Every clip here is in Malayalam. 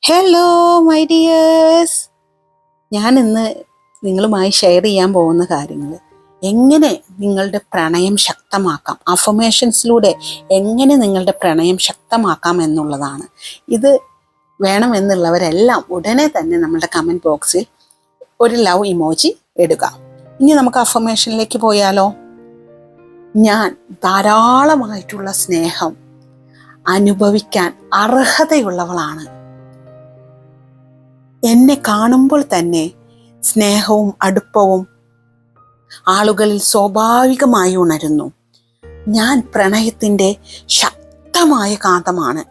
ഹലോ മൈ ഡിയേഴ്സ്, ഞാൻ ഇന്ന് നിങ്ങളുമായി ഷെയർ ചെയ്യാൻ പോകുന്ന കാര്യങ്ങൾ എങ്ങനെ നിങ്ങളുടെ പ്രണയം ശക്തമാക്കാം, അഫർമേഷൻസിലൂടെ എങ്ങനെ നിങ്ങളുടെ പ്രണയം ശക്തമാക്കാം എന്നുള്ളതാണ്. ഇത് വേണമെന്നുള്ളവരെല്ലാം ഉടനെ തന്നെ നമ്മുടെ കമൻറ്റ് ബോക്സിൽ ഒരു ലവ് ഇമോജി ഇടുക. ഇനി നമുക്ക് അഫർമേഷനിലേക്ക് പോയാലോ. ഞാൻ ധാരാളമായിട്ടുള്ള സ്നേഹം അനുഭവിക്കാൻ അർഹതയുള്ളവളാണ്. എന്നെ കാണുമ്പോൾ തന്നെ സ്നേഹവും അടുപ്പവും ആളുകളിൽ സ്വാഭാവികമായി ഉണരുന്നു. ഞാൻ പ്രണയത്തിൻ്റെ ശക്തമായ കാന്തമാണ്.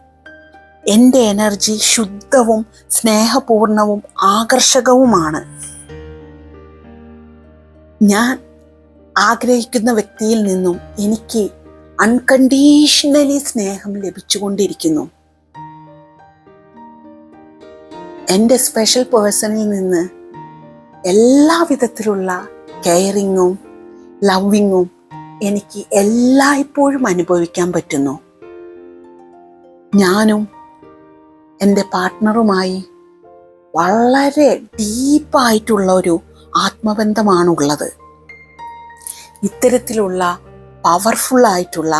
എൻ്റെ എനർജി ശുദ്ധവും സ്നേഹപൂർണവും ആകർഷകവുമാണ്. ഞാൻ ആഗ്രഹിക്കുന്ന വ്യക്തിയിൽ നിന്നും എനിക്ക് അൺകണ്ടീഷണലി സ്നേഹം ലഭിച്ചുകൊണ്ടിരിക്കുന്നു. എൻ്റെ സ്പെഷ്യൽ പേഴ്സണിൽ നിന്ന് എല്ലാ വിധത്തിലുള്ള കെയറിങ്ങും ലവിങ്ങും എനിക്ക് എല്ലായ്പ്പോഴും അനുഭവിക്കാൻ പറ്റുന്നു. ഞാനും എൻ്റെ പാർട്ട്ണറുമായി വളരെ ഡീപ്പായിട്ടുള്ള ഒരു ആത്മബന്ധമാണുള്ളത്. ഇത്തരത്തിലുള്ള പവർഫുള്ളായിട്ടുള്ള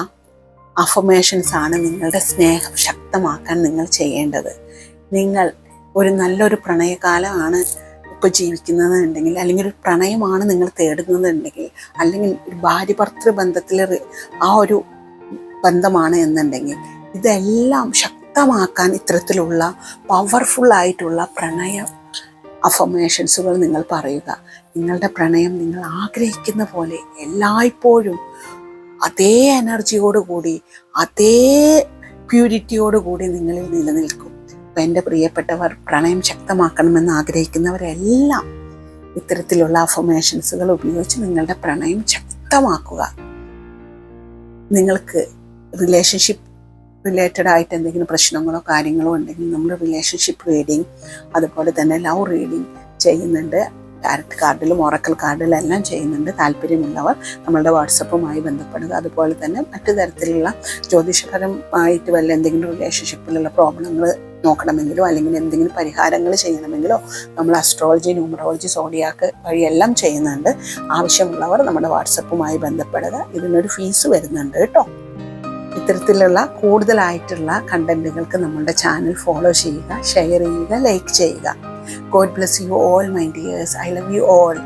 അഫർമേഷൻസ് ആണ് നിങ്ങളുടെ സ്നേഹം ശക്തമാക്കാൻ നിങ്ങൾ ചെയ്യേണ്ടത്. നിങ്ങൾ ഒരു നല്ലൊരു പ്രണയകാലമാണ് ഇപ്പോൾ ജീവിക്കുന്നതെന്നുണ്ടെങ്കിൽ, അല്ലെങ്കിൽ ഒരു പ്രണയമാണ് നിങ്ങൾ തേടുന്നതെന്നുണ്ടെങ്കിൽ, അല്ലെങ്കിൽ ഒരു ഭാര്യ ഭർത്തൃ ബന്ധത്തിൽ ആ ഒരു ബന്ധമാണ് എന്നുണ്ടെങ്കിൽ, ഇതെല്ലാം ശക്തമാക്കാൻ ഇത്തരത്തിലുള്ള പവർഫുള്ളായിട്ടുള്ള പ്രണയ അഫർമേഷൻസുകൾ നിങ്ങൾ പറയുക. നിങ്ങളുടെ പ്രണയം നിങ്ങൾ ആഗ്രഹിക്കുന്ന പോലെ എല്ലായ്പ്പോഴും അതേ എനർജിയോടുകൂടി അതേ പ്യൂരിറ്റിയോടുകൂടി നിങ്ങളിൽ നിലനിൽക്കും. അപ്പം എൻ്റെ പ്രിയപ്പെട്ടവർ, പ്രണയം ശക്തമാക്കണമെന്ന് ആഗ്രഹിക്കുന്നവരെല്ലാം ഇത്തരത്തിലുള്ള അഫർമേഷൻസുകൾ ഉപയോഗിച്ച് നിങ്ങളുടെ പ്രണയം ശക്തമാക്കുക. നിങ്ങൾക്ക് റിലേഷൻഷിപ്പ് റിലേറ്റഡ് ആയിട്ട് എന്തെങ്കിലും പ്രശ്നങ്ങളോ കാര്യങ്ങളോ ഉണ്ടെങ്കിൽ നമ്മൾ റിലേഷൻഷിപ്പ് റീഡിങ്, അതുപോലെ തന്നെ ലവ് റീഡിങ് ചെയ്യുന്നുണ്ട്. ടാരറ്റ് കാർഡിലും ഒറക്കൽ കാർഡിലും എല്ലാം ചെയ്യുന്നുണ്ട്. താല്പര്യമുള്ളവർ നമ്മളുടെ വാട്സപ്പുമായി ബന്ധപ്പെടുക. അതുപോലെ തന്നെ മറ്റു തരത്തിലുള്ള ജ്യോതിഷപരമായിട്ട് വല്ല എന്തെങ്കിലും റിലേഷൻഷിപ്പിലുള്ള പ്രോബ്ലങ്ങൾ നോക്കണമെങ്കിലോ അല്ലെങ്കിൽ എന്തെങ്കിലും പരിഹാരങ്ങൾ ചെയ്യണമെങ്കിലോ നമ്മൾ അസ്ട്രോളജി, ന്യൂമറോളജി, സോഡിയാക്ക് വഴിയെല്ലാം ചെയ്യുന്നുണ്ട്. ആവശ്യമുള്ളവർ നമ്മുടെ വാട്സപ്പുമായി ബന്ധപ്പെടുക. ഇതിനൊരു ഫീസ് വരുന്നുണ്ട് കേട്ടോ. ഇത്തരത്തിലുള്ള കൂടുതലായിട്ടുള്ള കണ്ടന്റുകൾക്ക് നമ്മളുടെ ചാനൽ ഫോളോ ചെയ്യുക, ഷെയർ ചെയ്യുക, ലൈക്ക് ചെയ്യുക. God bless you all, my dears. I love you all.